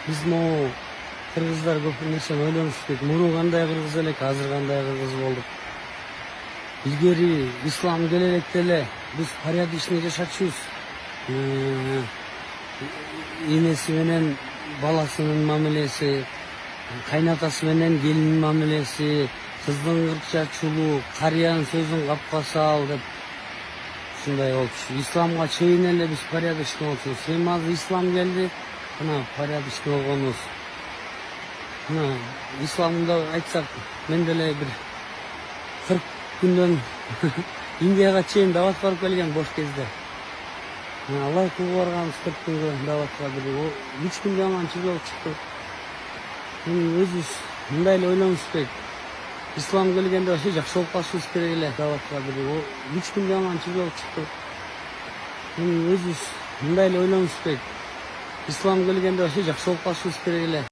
Биз могу кыргыздар көп нерсени ойлонушпайт. Муру кандай кыргыз элек, азыр кандай кыргыз болдук. Илгери ислам келе электе эле биз порядочный жашачубуз. Энеси менен баласынын мамилеси, кайнатасы менен келинин мамилеси, кыздын кыркча чулуу, карыянын сөзүн капка сал деп ушундай болчу. Исламга чейин эле биз порядочный болчубуз. Эми азыр ислам келди, мына порядочный болгонубуз. Мына исламда айтсак, мен деле бир 40 күндөн Индияга чейин дават барып келген бош кезде. Алай кылып барганбыз 40 күнгө даватка бир 3 күндө анан чыгып чыктык. Эми өзүбүз мындай эле ойлонушпайт. Ислам келгенде вообще жакшы болуп калышыбыз керек эле даватка бир 3 күндө анан чыгып чыктык. Эми өзүбүз мындай эле ойлонушпайт. Ислам келгенде вообще жакшы болуп калышыбыз керек эле.